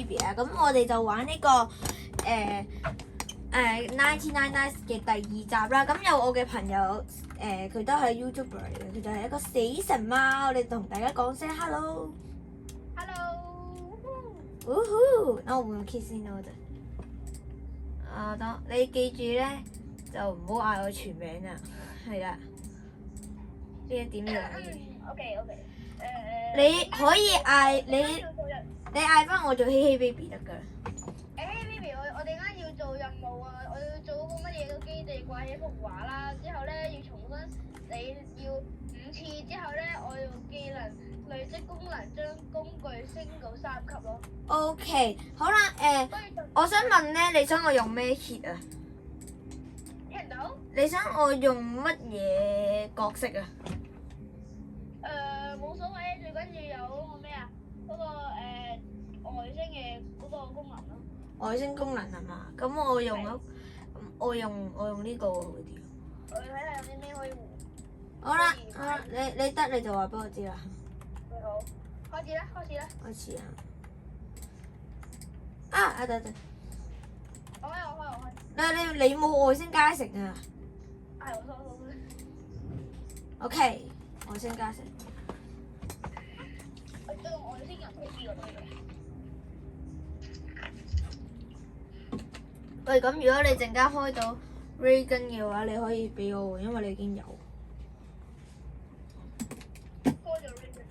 Baby 啊，咁我哋就玩呢個99 Nights 嘅第2集啦。咁有我嘅朋友佢都係 YouTuber 嚟嘅，佢就係一個死神貓。你同大家講聲 hello。那我們 kiss 先咯，等你記住咧，就唔好嗌我全名啦，係啦。呢一點要留意。OK。你可以嗌你嗌翻我做希希 baby 得㗎啦。Baby，我哋啱要做任務啊！我要做嗰個乜嘢個基地掛起幅畫啦，之後咧要重新你要5次，之後咧我用技能累積功能將工具升到3級咯。OK， 好啦，我想問咧，你想我用咩 kit 啊？聽到？你想我用乜嘢角色啊？冇所謂，最緊要有嗰個咩啊？嗰個外星嘅嗰個功能咯。外星功能係嘛？咁我用咗，我用呢個好啲。我睇下有啲咩可以換。好啦，你得你就話俾我知啦。好，開始啦。開始啊！等。我開。你冇外星加成啊？OK， 外星加成。我將外星人去邊個推？喂，咁如果你陣間開到 Ray Gun 嘅話，你可以俾我，因為你已經有。開咗 Ray Gun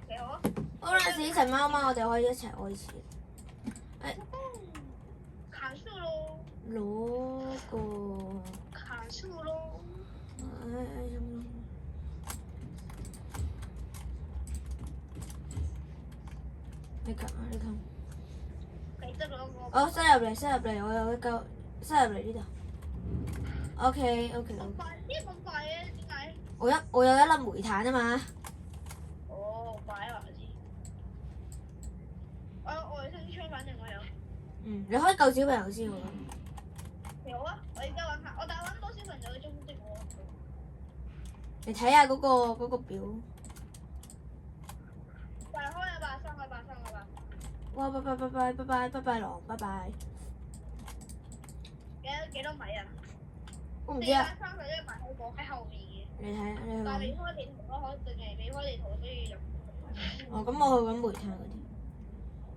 幾好啊！好啦，死神貓貓，我哋可以一齊開始。砍樹咯！攞個。砍樹咯！你撳。你得兩個。我塞入嚟，我有一嚿塞入嚟呢度。OK。咁快嘅？點解？我有一粒煤炭啊嘛。哦，快啊！我知。我有外星槍，反正我有。你可以救小朋友先喎。幾好啊！我而家揾下，但係揾唔到小朋友嘅蹤跡喎。你睇下嗰個表。快開啊吧！3個吧。哇！拜拜狼，拜拜。幾多米啊？我唔知啊。431埋喺後面嘅。你睇，你去但係未揾。開地圖咯，可定係未開地圖，所以入。咁我去揾煤炭嗰啲。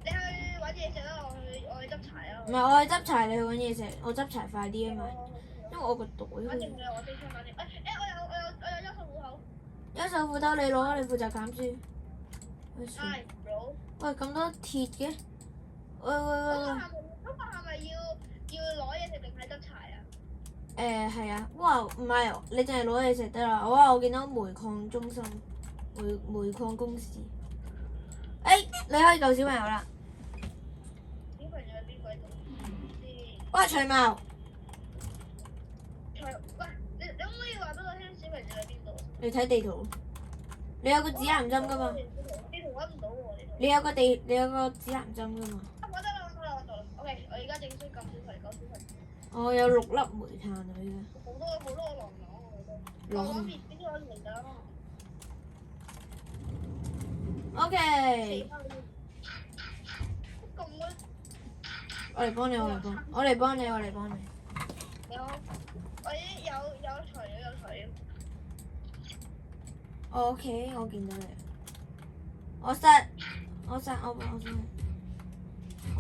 你去揾嘢食啦，我去執柴啊。唔係，我去執柴，你去揾嘢食。我執柴快啲啊嘛，因為我個袋。反正你有我先出，反正。我有優秀戶口。優秀斧頭你攞啊，你負責減書。係攞。喂，咁多鐵嘅？喂。嗰個係咪要攞嘢食定係執柴啊？係啊。哇，唔係，你淨係攞嘢食得啦。哇，我見到煤礦中心，煤礦公司。你可以救小朋友啦。小朋友喺邊鬼度先？哇，除毛。喂，你可唔可以話俾我聽小朋友喺邊度？你睇地圖。你有個指南針噶嘛？地圖揾唔到喎，地圖。你有個指南針噶嘛？揾到啦。OK，我而家正式救小朋友。我有6粒煤炭啊！依家。好多個狼我覺得。我邊個嚟㗎 ？OK。咁嘅。我嚟幫你。你好，我已經有材料。OK， 我見到你。我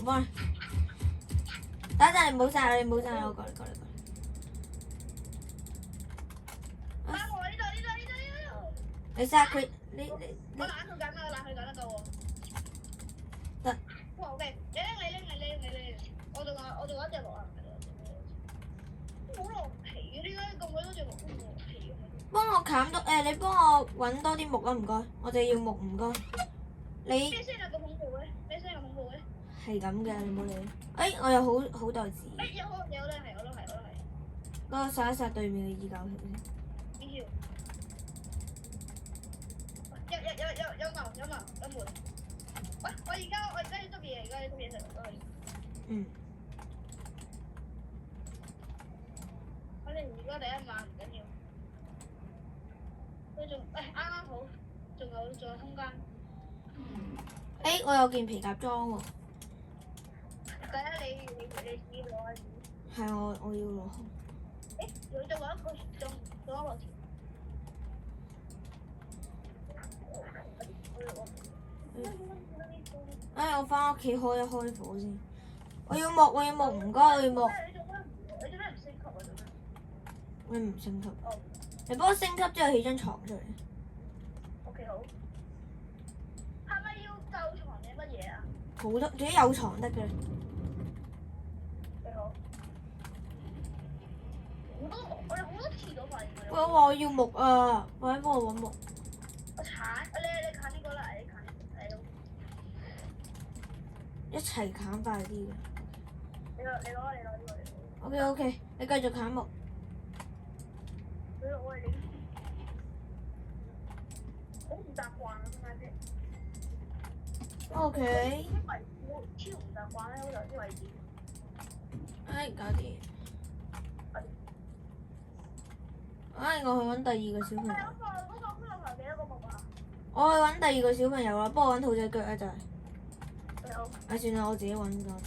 幫你。等陣你唔好殺啦，我過嚟。我呢度。你殺佢，你。我冷佢緊得夠喎。得。哇 OK，你拎。我仲有一隻鹿啊。冇狼皮嘅，點解咁鬼多隻鹿都冇狼皮嘅？幫我砍多你幫我揾多啲木啊，唔該。我哋要木，唔該。你。咩聲有咁恐怖嘅？係咁嘅，你唔好理。我有好袋紙。有咧，係，我都係。幫我殺一殺對面嘅二狗條先。有門。喂，我而家要執嘢食。反正如果第一晚唔緊要，佢仲啱好，仲有空間。我有件皮甲裝喎。第一你自己攞啊！係我要攞。誒，佢仲有一個仲有一個條。我翻屋企開一開火先。我要木，唔該，我要木。你做咩唔升級啊？做咩？你唔升級？哦。你幫我升級之後起張床出嚟。OK 好。係咪要舊床定乜嘢啊？好多，總之有床得嘅。你好。我哋好多次都發現佢。喂，我話我要木啊！快啲幫我揾木。我鏟，你砍呢個啦，你砍係咯。一齊砍快啲嘅。你攞呢個。OK，你繼續砍木。我係你。好唔習慣啊！點解啫 OK。我超唔習慣咧，好有啲位置。搞掂。我去揾第二個小朋友。嗰個頭幾多個木啊？我去揾第二個小朋友啦，幫我揾兔仔腳啊就係。你好。算啦，我自己揾多謝。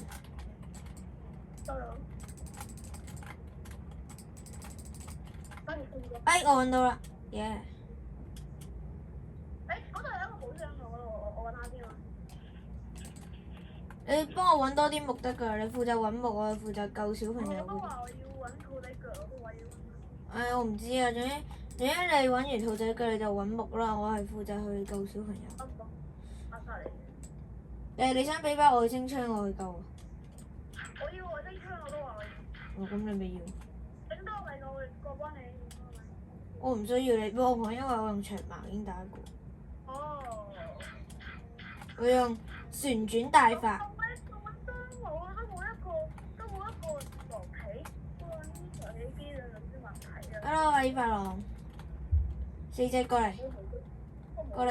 我揾到啦，耶！嗰度有一個寶箱㗎，我揾下先啊。你幫我揾多啲木得㗎，你負責揾木，我負責救小朋友。我都話我要揾兔仔腳，我都話要揾。我唔知啊，總之你揾完兔仔腳你就揾木啦，我係負責去救小朋友。你想俾把外星槍我去救啊？我要外星槍，我都話我要。咁你咪要。頂多咪我過幫你。我唔需要你幫我，因為我用長矛已經打過。哦。我用旋轉大法。我都冇一個羅皮，我揾遊戲機有啲問題啊。Hello，阿爾法郎。4隻過嚟。過嚟。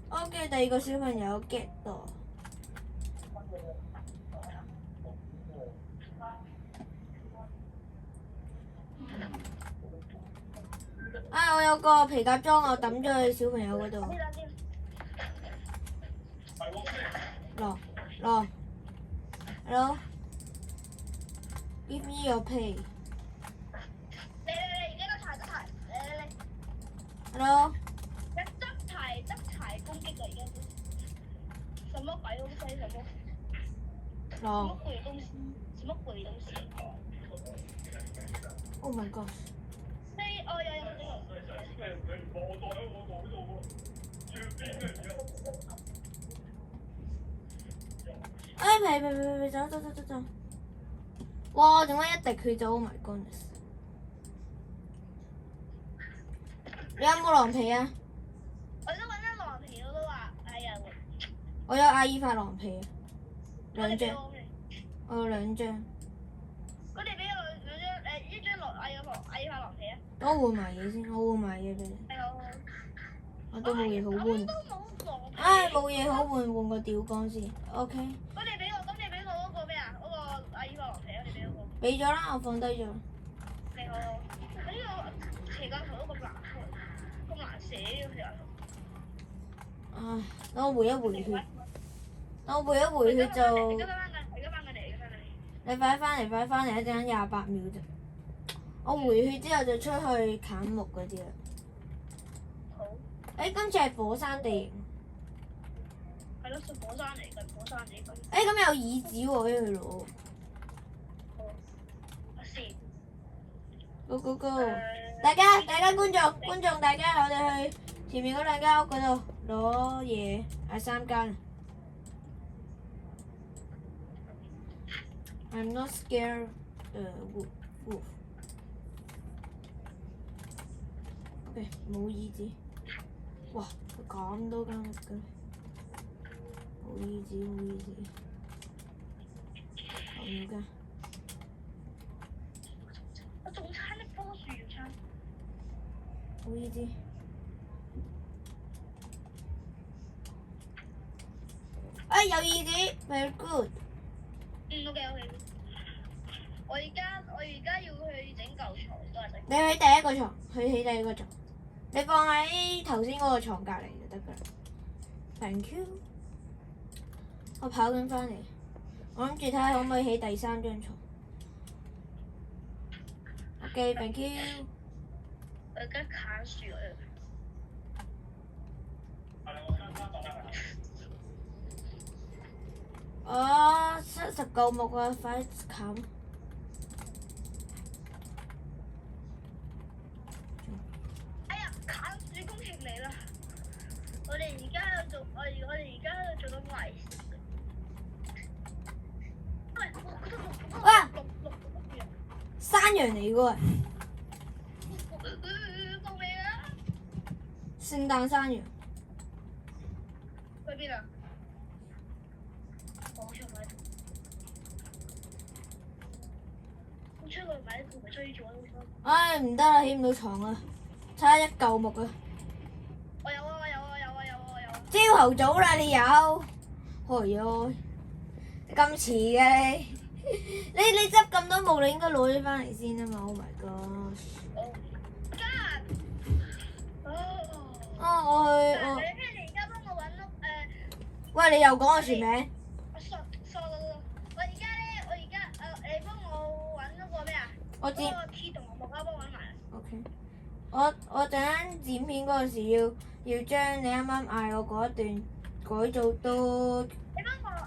OK，第二個小朋友 get 到。我有個皮夾裝，我抌咗去小朋友嗰度。落 ，Hello， give me your pay。嚟，而家執柴，嚟。Hello。執柴攻擊啊！而家什麼鬼東西？什麼鬼東西 ？Oh my god！ 皮，走！哇！點解一滴血就 Oh my goodness！ 你有冇狼皮啊？我都揾緊狼皮，我都話哎呀！我有阿爾法狼皮啊，2張。我有2張。佢哋俾我2張，一張阿爾法狼皮啊！我換埋嘢先，我換埋嘢俾你。我都冇嘢好換。冇嘢好換，換個吊杆先。OK。咁你俾我嗰個咩啊？嗰個阿爾法狼皮啊！你俾我個。俾咗啦，我放低咗。你好。呢個邪教圖都咁難寫嘅邪教圖。等我回一回血。就。而家翻緊嚟。你快翻嚟，一陣間28秒啫。我回血之後就出去砍木嗰啲啦。好。今次係火山地形。係咯，係火山嚟㗎。咁有椅子喎，可以去攞。Go！ 大家觀眾，大家我哋去前面嗰2間屋嗰度攞嘢，係3間。I'm not scared. Wolf. OK， 冇椅子。哇！佢咁多間屋嘅。冇椅子。後面間。我仲差一棵樹要差。冇椅子。有椅子 ，very good。OK。我而家要去整舊床，都係整。你去第一個床，去起第一個床。你放喺頭先嗰個床隔離就得㗎啦。Thank you。我跑緊翻嚟，我諗住睇下可唔可以起第三張床。OK，thank you。我而家砍樹啊！我70嚿木啊，快啲砍！哎呀，砍樹工程嚟啦！我哋而家喺度做，我哋而家喺度做緊圍。哇！山羊嚟㗎喎，報名啦！聖誕山羊。去邊啊？我出買，我出去買同埋追住我老闆。唉，唔得啦，起唔到床啊，差一嚿木啊！我有啊！我有啊！有啊！有啊！我有啊！朝頭早啦，你有？哎呀，咁遲嘅你執咁多木，你應該攞咗翻嚟先啊嘛 ！Oh my god！哦，God！哦。我你而家幫我揾屋喂，你又講我全名？我傻啦！我而家你幫我揾嗰個咩啊？我知。嗰個 T 同我木膠幫我揾埋。OK。我陣間剪片嗰陣時要將你啱啱嗌我嗰一段改造都。幫我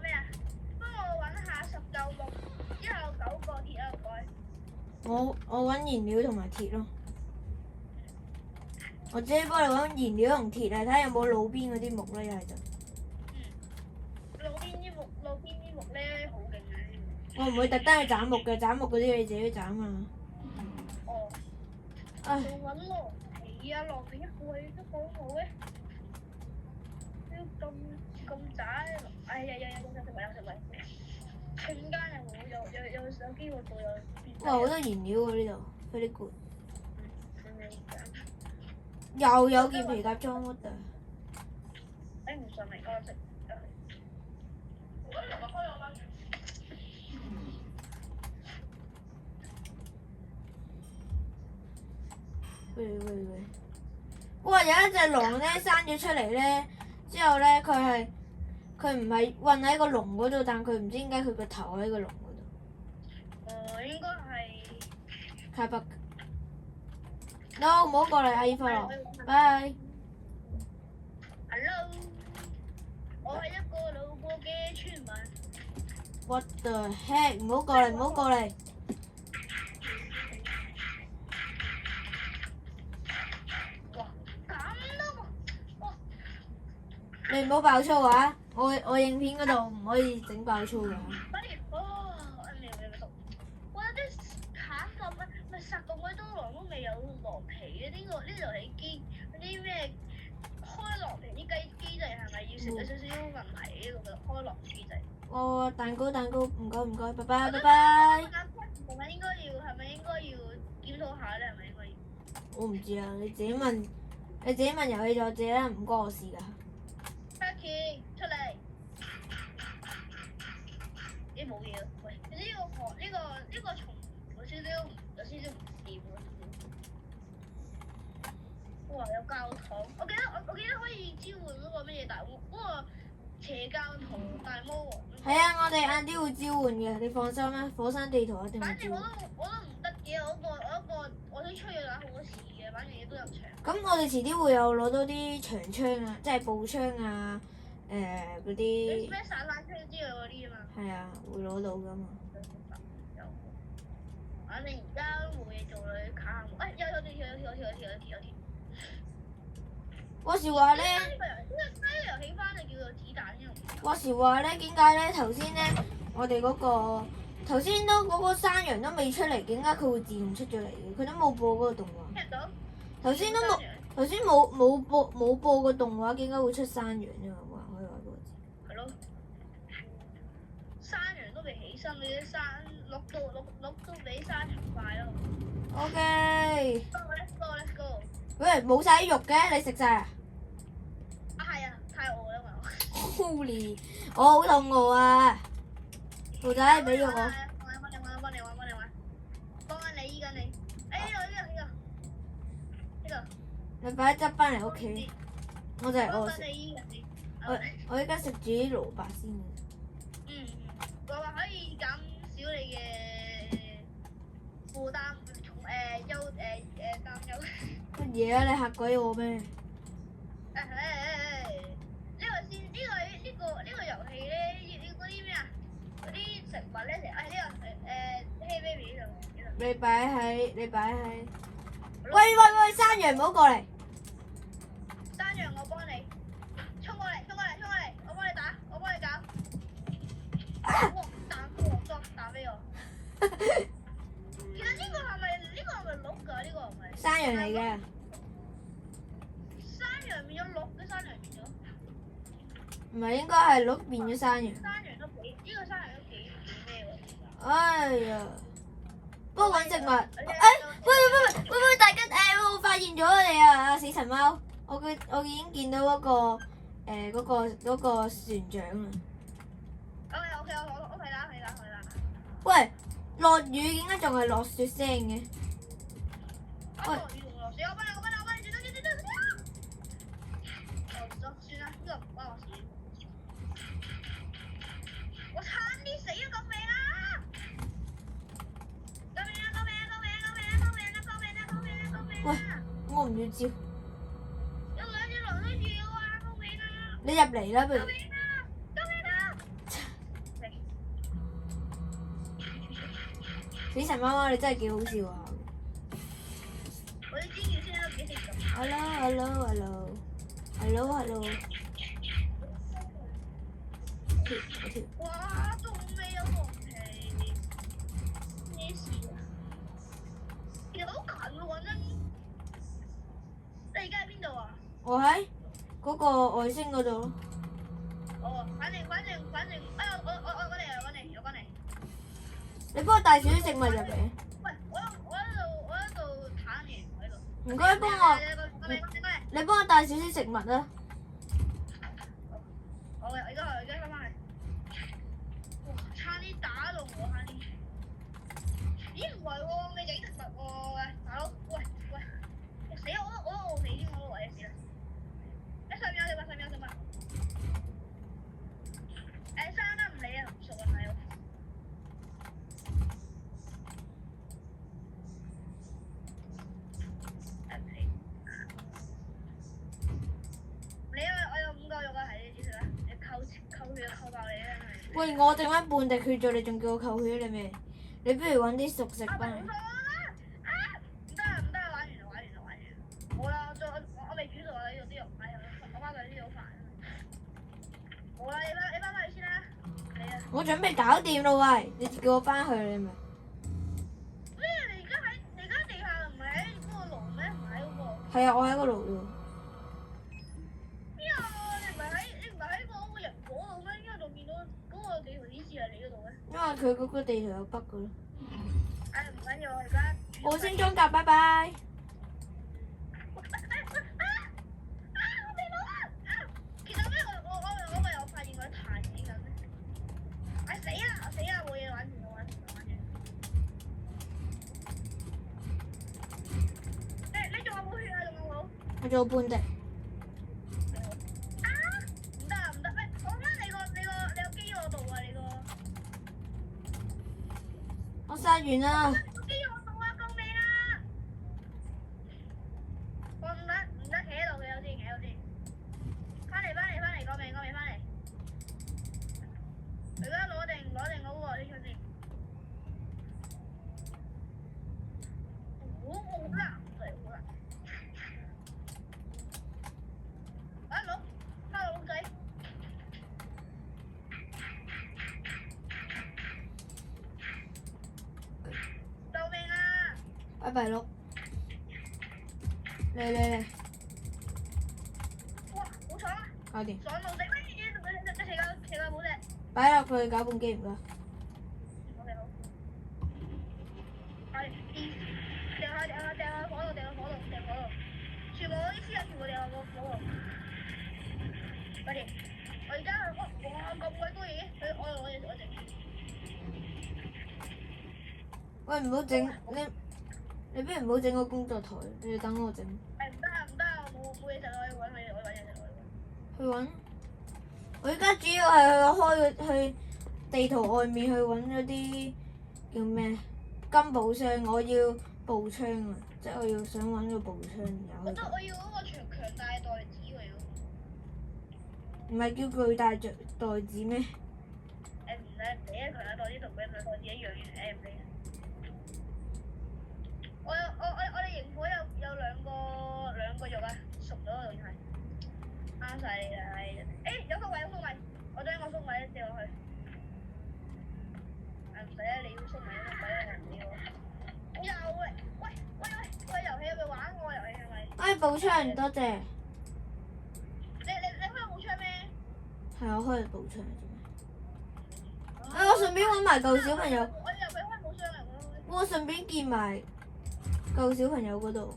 咩啊？幫我揾下10嚿木，之後9個鐵啊唔該。我揾燃料同埋鐵咯。我自己幫你揾燃料同鐵啊，睇下有冇路邊嗰啲木咧，一係就。路邊啲木咧好勁嘅。我唔會特登去斬木嘅，斬木嗰啲你自己斬啊。哦。唉。仲揾羅皮啊，羅皮一個你都講好嘅。咁渣，哎呀有食物。瞬間有機會做有。哇！好多燃料喎呢度，very good。又有件皮夾裝乜㗎？唔上嚟，我食。喂！哇！有一隻狼咧生咗出嚟咧，之後咧佢唔係韞喺個籠嗰度，但佢唔知點解佢個頭喺個籠嗰度。應該係。太北。No， 唔好過嚟，阿爾法羅，拜。Hello， 我係一個路過嘅村民。What the heck！ 唔好過嚟，唔好過嚟。哇！咁多個，哇！你唔好爆粗啊！我影片嗰度唔可以整爆粗㗎。哇！啲砍咁咪殺咁鬼多狼都未有狼皮嘅，呢度係嗰啲咩開狼皮啲機制係咪要食咗少少問題呢個開狼機制？哦，蛋糕，唔該，拜拜。係咪應該要檢討下咧？係咪應該要？我唔知啊，你自己問遊戲作者啦，唔關我事㗎。Jackie 出嚟！咦冇嘢啊！喂，呢個蟲有少少唔掂喎。哇！有教堂，我記得可以召喚嗰個乜嘢大魔，嗰個邪教徒大魔王。係啊，我哋晏啲會召喚嘅，你放心啦。火山地圖一定會召喚。反正我都唔得嘅，我都出去打好多次嘅，反正嘢都有長。咁我哋遲啲會有攞到啲長槍啊，即係步槍啊，嗰啲。咩散彈槍之類嗰啲啊嘛。係啊，會攞到㗎嘛。反正而家都冇嘢做啦，要卡下木。有鐵。話時話咧，呢個遊戲翻就叫做子彈啫。話時話咧，點解咧頭先咧我哋頭先都嗰個山羊都未出嚟，點解佢會自動出咗嚟嘅？佢都冇播嗰個動畫。聽唔到？頭先冇播個動畫，點解會出山羊啫嘛？可以話俾我知。係咯。山羊都未起身，你啲山碌都比山羊快咯。OK。Let's go。喂，冇晒啲肉嘅，你食晒啊？係啊，太餓啦嘛。Holy！我好肚餓啊！兔仔俾咗我。幫緊你，依緊你。呢個。你快啲執翻嚟屋企，我就係餓食。你依緊你。我依家食住啲蘿蔔先。蘿蔔可以減少你嘅負擔，擔憂。乜嘢啊？你嚇鬼我咩？呢個遊戲咧，要嗰啲咩啊？嗰啲食物咧，Hey baby 呢度。你擺喺。喂！山羊唔好過嚟。山羊我幫你，衝過嚟，我幫你打，我幫你搞。打飛我。其實呢個係咪鹿㗎？呢個唔係。山羊嚟嘅。山羊變咗鹿，啲山羊變咗。唔係應該係鹿變咗山羊。山羊都幾，呢個山羊都幾咩喎？哎呀！幫我揾植物。喂！大家我發現咗你啊！死神貓，我已經見到嗰個船長啊。OK，我睇啦。喂，落雨點解仲係落雪聲嘅？落雨同落雪，我幫你，轉咗。算啦，呢個唔關我事。我差啲死咗，救命啊！喂，我唔要招。有兩隻狼追住我啊！救命啊！你入嚟啦，不如。救命啊！死神貓貓，你真係幾好笑啊！我啲尖叫聲都幾識咁。Hello。哇！仲未有黃皮，咩事啊？其實好近喎，講真。你而家喺邊度啊？我喺嗰個外星嗰度咯。反正，我趕嚟。你幫我帶少啲植物入嚟。喂，我喺度鏟嘢，我喺度。唔該，幫我。你幫我帶少啲植物啊。我而家翻返嚟。哇！差啲打到我，差啲。咦？唔係喎，未整植物喎，喂，大佬，喂，死啊！我都餓死添，我都為你死啦。上面有植物。生得唔理啊，唔熟啊，大佬。我有5嚿肉啊，係你知啦，你扣血扣爆你啦，係。喂，我剩翻半滴血咗，你仲叫我扣血你咩？你不如揾啲熟食翻嚟。唔得，玩完啦。冇啦，我未煮熟啊，呢度啲肉，我翻去啲好煩。冇啦，你翻去先啦。你啊。我準備搞掂啦喂，你叫我翻去你咪。咩？你而家地下唔係喺嗰個爐咩？唔係喺嗰個。係啊，我喺個爐度。邊啊？你唔係喺嗰個人火度咩？因為仲見到嗰個地圖顯示係你嗰度咩？因為佢嗰個地圖有北噶咯。唔緊要，我而家。我先裝甲，拜拜。我未攞啊！其實咩？我咪有發現佢彈起緊咩？死啦！冇嘢玩完。你仲有冇血啊？仲有冇？我仲有半滴。唔得！喂，我翻你個機我度啊！你個。我殺完啦。機我度啊！救命啊！我唔得，企喺度，企喺度先。翻嚟，救命！翻嚟。而家攞定好喎，呢槍先。好難。Hello，仔。救命啊！拜拜鹿。嚟。哇，好爽啊！搞掂。上路食乜嘢？企架冇隻。擺落去攪拌機唔該。OK 好。係，掉去火度。全部嗰啲屍體全部掉落個火度。快啲！我而家哇咁鬼多嘢，我整。喂，唔好整你不如唔好整個工作台，你要等我整。誒唔得啊唔得啊！冇嘢食啊！我要揾嘢食。去揾。我而家主要係去地圖外面去揾嗰啲叫咩金寶箱，我要步槍啊！即係我要想揾個步槍有。我要嗰個強大袋子喎要。唔係叫巨大袋子咩？誒唔理啊！強大袋子同巨大袋子一樣嘅，唔理。我哋營火有兩個肉啊，熟咗仲要係啱晒你啦！誒有粟米，我將個粟米掉落去。唔使啊！你要粟米都唔使啊！唔要。喂，遊戲有冇玩過遊戲係咪？哎，步槍多謝。你開步槍咩？係我開步槍啫嘛。我順便揾埋舊小朋友。我以為佢開步槍嚟喎。我順便見埋舊小朋友嗰度。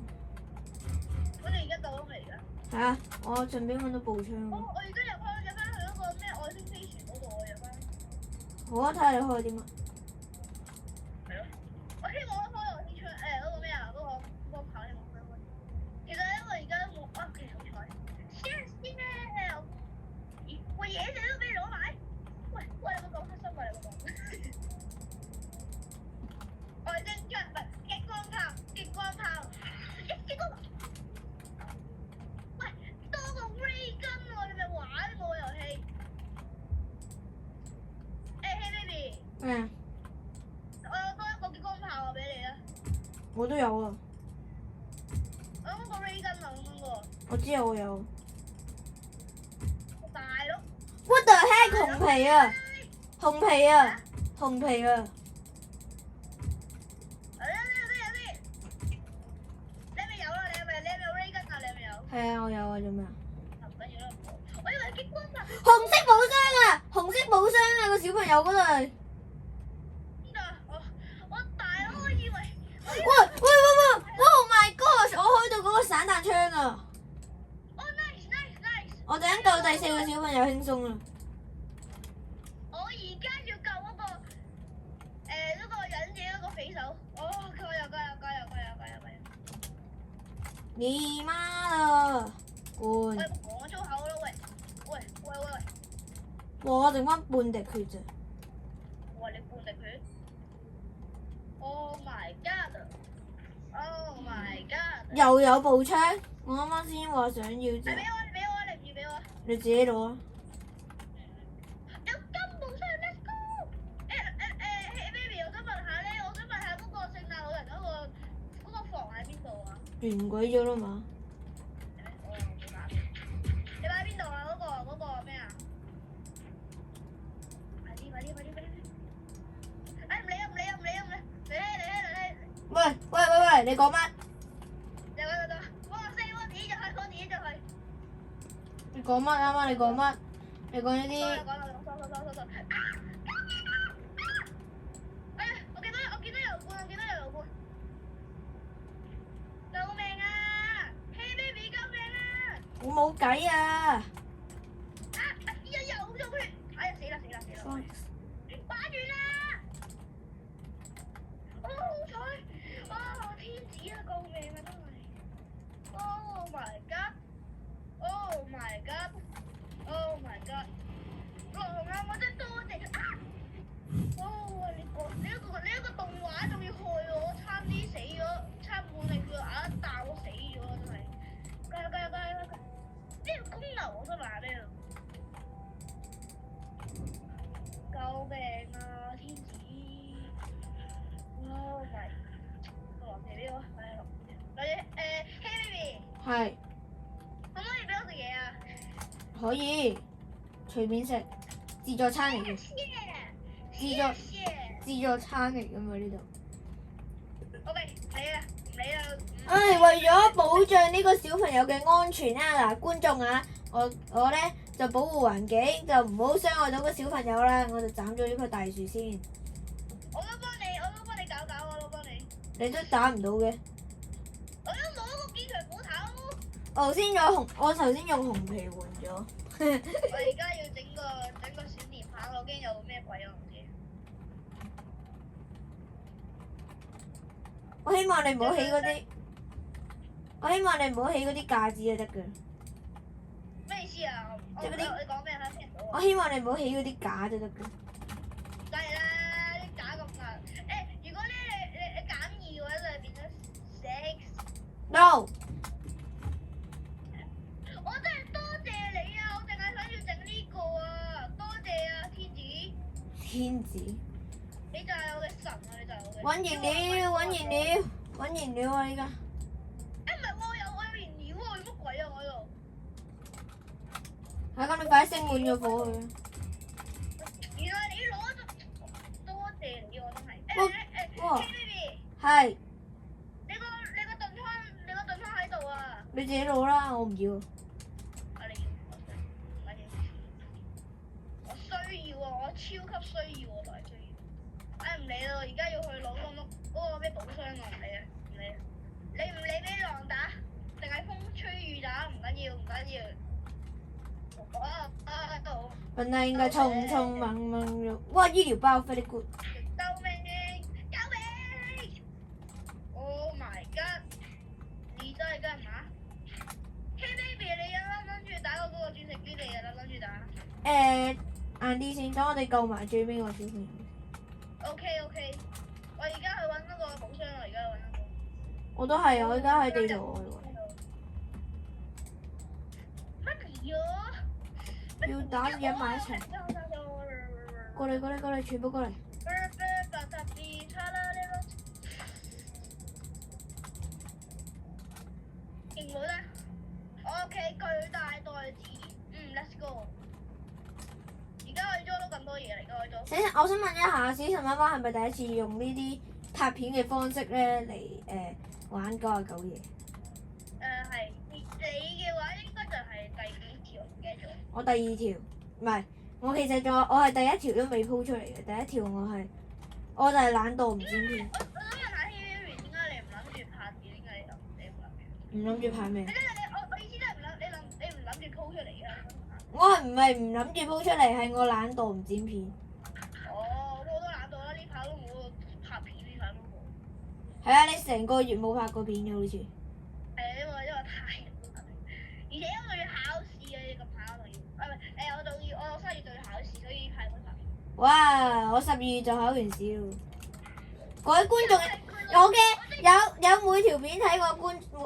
我哋而家到咗未㗎？係啊，我順便揾到步槍。我而家入翻去嗰個咩外星飛船嗰度，我入翻。好啊，睇下你開啲乜。係咯。我希望我開外星槍嗰個咩啊？嗰個炮希望開。其實因為而家都冇啊，其實好彩。先咧，喂嘢食都俾你攞埋。喂，你冇講黑心喎，你冇講。外星槍唔係激光炮，激光炮。喂，多個 ray gun 喎，你咪玩我遊戲。Hey baby。咩？我有多一個激光炮啊，俾你啊。我都有啊。我有嗰個 ray gun 啊，咁樣喎。我知啊，我有。大佬。What the heck？紅皮啊！紅皮啊！紅皮啊！你咪有啦，你係咪有 ray gun 啊？你係咪有？係啊，我有啊，做咩啊？唔緊要啦，我以為係激光炮。紅色寶箱啊！紅色寶箱啊！個小朋友嗰度。邊度啊？我大佬，我以為。喂 ！Oh my god！我開到嗰個散彈槍啊！哦 ，nice。我陣間救第4個小朋友輕鬆啦。我而家要救嗰個嗰個忍者嗰個匪首。哦，加油！你媽啦！喂，換。講粗口咯，喂！我剩翻半滴血咋。我話你半滴血。Oh my god！又有步槍，我啱啱先話想要啫。俾我，你唔要俾我。你自己攞啊！有金步槍 ，let's go！Hey baby，我想問下嗰個聖誕老人嗰個房喺邊度啊？完鬼咗啦嘛！我冇打。你擺喺邊度啊？嗰個咩啊？快啲！唔理啊！嚟！喂！你講乜？我自己就去。你講乜啱啱？你講乜？你講呢啲。收。哎呀！我見到有罐。救命啊 ！Hey baby， 救命啊！我冇計啊！有咗血！哎呀，死啦！玩完啦！好彩！天子啊，救命啊，真係 ！Oh my god！狼啊！我真係多謝啊！你一個動畫仲要害我，差啲死咗，差半力血啊！彈我死咗真係！加油！呢個公牛我想問下呢度。救命啊！天子！Oh my！黃皮俾我，Hey baby，係。可唔可以俾我食嘢啊？可以，隨便食，自助餐嚟嘅。自助餐嚟㗎嘛呢度。OK，唔理啦。唉，為咗保障呢個小朋友嘅安全啦，嗱，觀眾啊，我咧就保護環境，就唔好傷害到個小朋友啦，我就斬咗呢棵大樹先。我都幫你搞，我都幫你。你都打唔到嘅。我都攞個堅強斧頭。我頭先用紅皮換咗。我而家要整個閃電棒，我驚有咩鬼啊！唔知。我希望你唔好起嗰啲，我希望你唔好起嗰啲架子就得㗎。咩意思啊？即係嗰啲你講咩啊？聽唔到啊！我希望你唔好起嗰啲架就得㗎。梗係啦，啲假咁硬。如果咧你減2嘅話，就變咗6。No，我真係多謝你啊！我淨係想要整呢個啊！多謝啊，天子！天子。你就係我嘅神啊！你就係我嘅。揾燃料，揾燃料，揾燃料啊！依家。唔係喎，我有燃料喎，做乜鬼啊我喺度？係咁，你快啲升滿咗火佢。原來你攞咗，多謝你我真係。哇 K baby，係，你個盾槍喺度啊！你自己攞啦，我唔要。啊你要，我需要啊！我超級需要啊！大需要。唔理啦，而家要去攞嗰個咩寶箱啊！唔理啊，唔理啊！你唔理俾狼打，定係風吹雨打唔緊要，唔緊要。本來應該匆匆忙忙就，哇！醫療包 very good。救命！救命 ！Oh my god！你真係幹嘛？Hey baby，你有冇諗住打嗰個鑽石基地啊？諗住打？晏啲先，等我哋救埋最尾個小朋友。OK，我而家去揾嗰個寶箱啦，而家去揾嗰個。我都係，我而家喺地圖乜嘢啊？要打嘢埋一齊。過嚟，全部過嚟。勁冇咧？OK，巨大袋子，Let's go。而家可以裝到咁多嘢嚟，而家可以裝。我想問一下，小陳媽媽係咪第一次用呢啲拍片嘅方式咧嚟玩99嘢？係你嘅話應該就係第幾條？唔記得咗。我第二條，唔係，我其實我係第一條都未鋪出嚟嘅。第一條我就係懶惰唔剪片。我想問下 Harry， 點解你唔諗住拍片？點解你唔諗住？唔諗住拍咩？我意思都係你唔諗住鋪出嚟嘅。我係唔係唔諗住鋪出嚟，係我懶惰唔剪片。我都懶惰啦，呢排都冇拍片，呢排都冇。係啊，你成個月冇拍過片嘅好似。因為太而且因為要考試啊，咁排我仲要，我3月就要考試，所以呢排冇拍片。哇！我12月就考完試咯。各位觀眾，我嘅有每條片睇過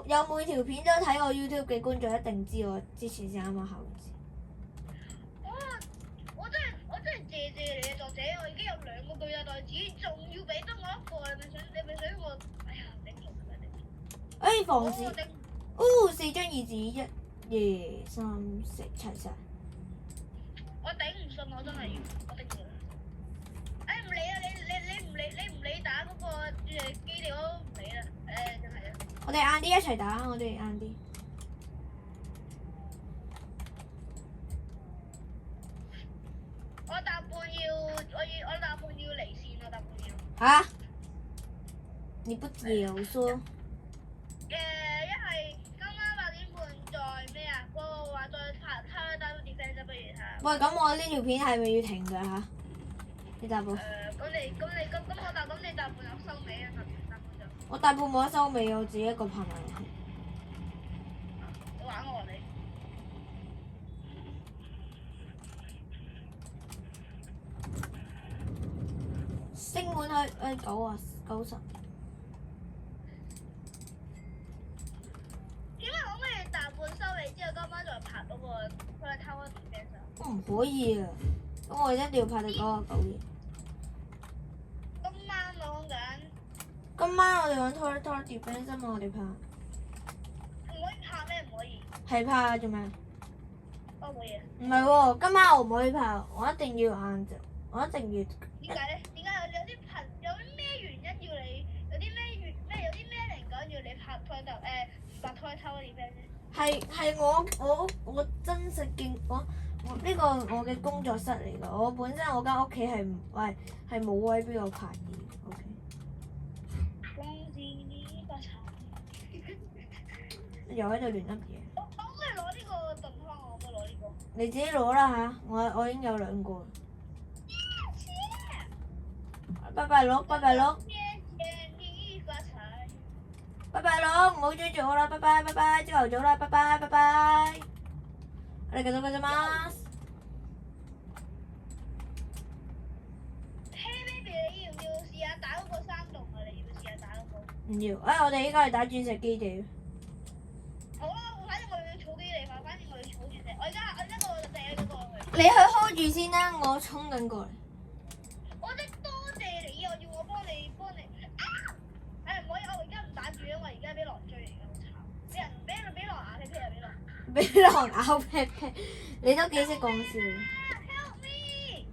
有每條片都睇過 YouTube 嘅觀眾一定知我之前先啱啱考完試。我真係謝你啊，作者！我已經有2個巨大袋子，仲要俾得我一個，你咪想我？哎呀，頂唔順啊！頂。防止。4張椅子1、2、3、4齊晒。我頂唔順，我真係要，我頂唔順。唔理啊！你唔理打嗰個基地我都唔理啦。真係啊！我哋晏啲一齊打，我哋晏啲。我大半要離線，我大半要。嚇？你不有說？一係今晚8點半再咩啊？嗰個話再拍《Tower Defense》不如睇。喂，咁我呢條片係咪要停㗎嚇？你答我。咁你大半有收尾啊？大半就。我大半冇得收尾，我自己一個拍埋落去。你玩我你。升滿去90。點解可唔可以大半收尾之後今晚再拍嗰個《Tower Defense》？我唔可以啊！咁我一定要拍到99嘢。今晚講緊。今晚我哋玩 Tower Defense 啫嘛，我哋拍。唔可以拍咩？唔可以。係拍啊？做咩？我冇嘢。唔係喎，今晚我唔可以拍，我一定要晏晝，我一定要。點解咧？點解有啲咩原因要你？有啲咩靈感要你拍Tower Defense？係我真實見我呢個我嘅工作室嚟㗎，我本身我間屋企係冇位俾我拍嘢。OK。又喺度亂噏嘢。我可唔可以攞呢個盾牌？我可唔可以攞呢個？你自己攞啦嚇，我已經有2個。拜拜鹿。謝謝你發財。拜拜咯，唔好追住我啦，拜拜拜拜，朝頭早啦，拜拜拜拜。我哋繼續繼續嗎？ Hey baby，你要唔要試下打嗰個山洞啊？你要唔要試下打嗰個？唔要，我哋依家係打鑽石基地。好啦，反正我要儲基地嘛，反正我要儲鑽石。我而家我就掟嗰個去。你去 hold 住先啦，我衝緊過嚟。我真多謝你啊！要我幫你。唔可以，我而家唔打住，因為而家俾狼追嚟㗎，好慘！俾狼咬屁屁啊！俾狼。俾狼咬屁屁，你都幾識講笑。Help me！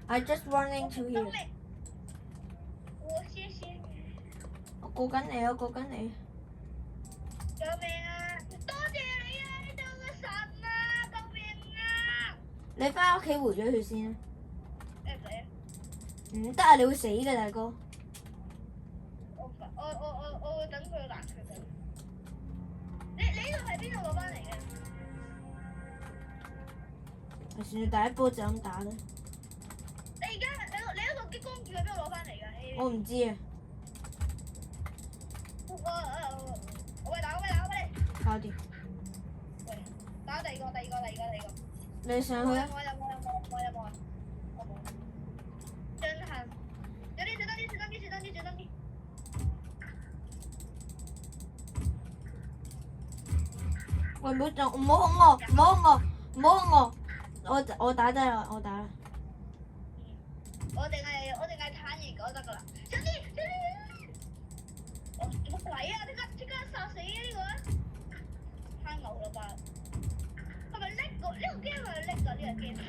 I just running to here。我謝謝你。我過緊你，我過緊你。救命啊！多謝你啊！你做個神啊！救命啊！你翻屋企回咗血先啦。唔使啊！唔得啊！你會死㗎，大哥。我會等佢攔佢嘅。你呢度係邊度攞翻嚟嘅？算啦，第一波就咁打啦。你嗰個激光劍係邊度攞翻嚟㗎？我唔知啊。我俾打你。搞掂。喂，打第二個。你上去啊！我有冇？我冇。進行。有啲小燈啲。喂，唔好控我，我打得啦，我打啦。我淨係坦然講得㗎啦。小啲！我做乜鬼啊？即刻殺死呢個！太牛啦吧！係咪叻個？呢個 game 係咪叻㗎？呢個 game。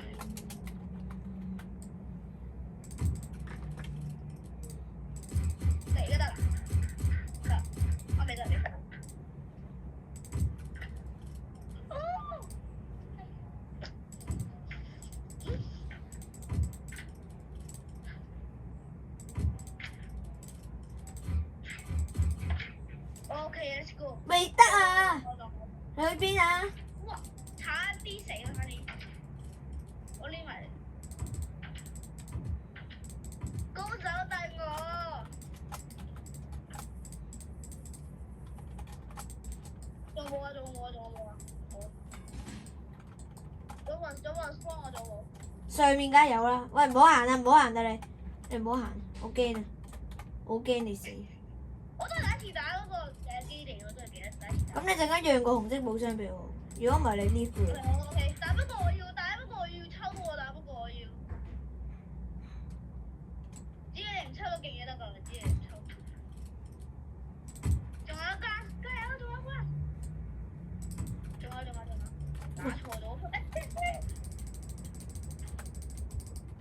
嚟㗎得啦。得，我未得你。OK，let's go。未得啊！你去邊啊？哇！差啲死啦！快啲，我匿埋嚟。高手帶我。仲冇啊！早幫我做冇。上面梗係有啦。喂，唔好行啊！你唔好行，我驚啊！我驚你死。我都係第一次打嗰個基地，我都係記得第一次打。咁你陣間讓個紅色寶箱俾我，如果唔係你呢副。OK，但不過我要抽喎，但不過我要。只要你唔抽到勁嘢得㗎啦，只要你唔抽。仲有一關，加油！仲有。打錯咗。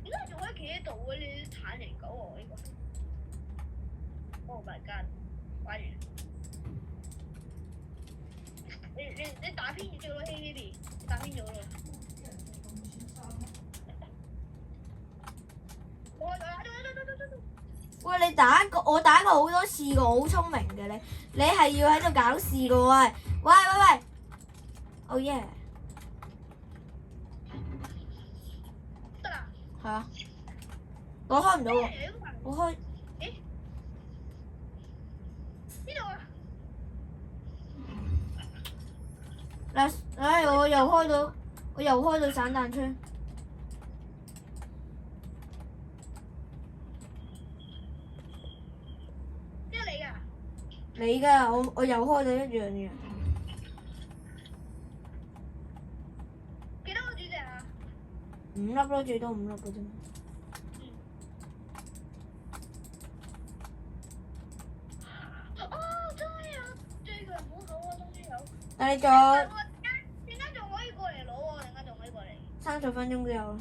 點解仲可以企喺度嘅？你坦嚟狗喎呢個。Oh my god！ 玩完。你打偏咗咯，希比，你打偏咗咯。喂，我打過好多次㗎，我好聰明嘅你係要喺度搞事㗎喂！喂！Oh yeah！ 得啦。係啊。我開唔到喎。我開。咦？邊度啊？我又開到散彈槍。邊個嚟㗎？你㗎，我又開到一樣嘅。幾多個主席啊？5粒咯，最多5粒嘅啫。終於有追佢唔好好啊！終於有。但你仲點解仲可以過嚟攞喎？點解仲可以過嚟？30分鐘都有啦。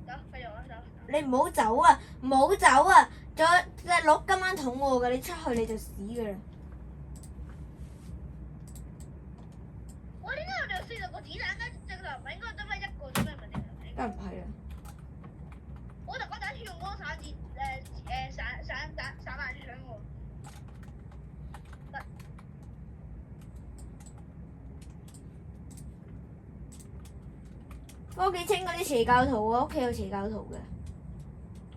走，繼續啊！走。你唔好走啊！唔好走啊！仲有隻鹿今晚捅我㗎，你出去你就死㗎啦！我點解我哋有40個子彈？正常唔係應該得翻1個啫咩？唔係正常嚟。梗係唔係啦。我第一次用嗰個散彈槍喎。我屋企清嗰啲邪教徒啊！屋企有邪教徒嘅。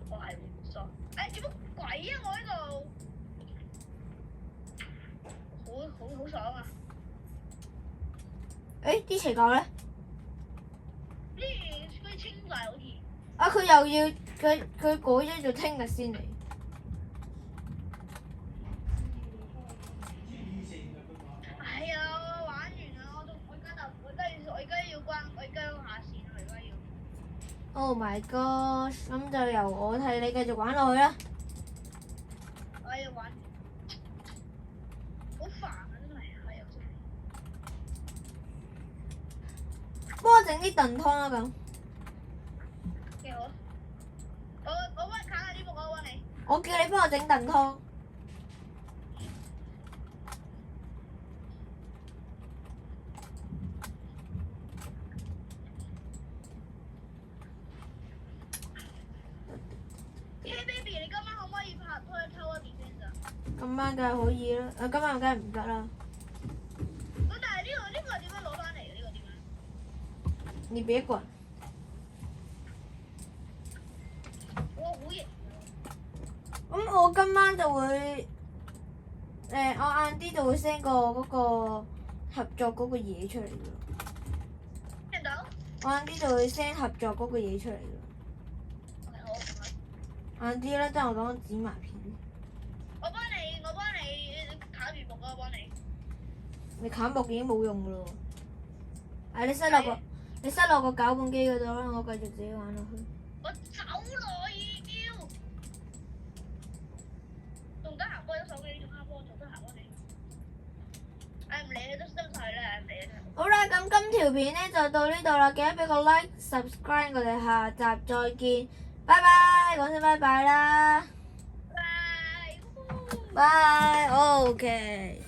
我係唔傻。做乜鬼啊！我好爽啊！誒啲邪教咧？呢佢清晒好似。啊！佢又要佢改咗做聽日先嚟。係啊，我玩完啦，我而家要下線啦，我而家要。 Oh my god！咁就由我替你繼續玩落去啦。我要玩。好煩啊！真係，係啊真係。幫我整啲燉湯啦咁。幾好。我揾睇下呢部，我揾你。我叫你幫我整燉湯。Hey baby，你今晚可唔可以偷個 defense 啊？今晚梗係可以啦，今晚梗係唔得啦。咁但係呢個點樣攞翻嚟嘅？呢個點樣？你別管。我好型。咁我今晚就會我晏啲就會 send 個嗰個合作嗰個嘢出嚟㗎。聽到？我晏啲就會 send 合作嗰個嘢出嚟㗎。晏啲啦，等我講剪埋片。我幫你砍魚木啊！我幫你。你砍木已經冇用㗎咯喎。你塞落個攪拌機嗰度啦，我繼續自己玩落去。我走咯要。仲得閒開咗手機，仲啱幫我仲得閒幫你。唔理你都晒啦，唔理啦。好啦，咁今條片咧就到呢度啦，記得俾個 like、subscribe， 我哋下集再見，拜拜，講聲拜拜啦，拜。拜，OK。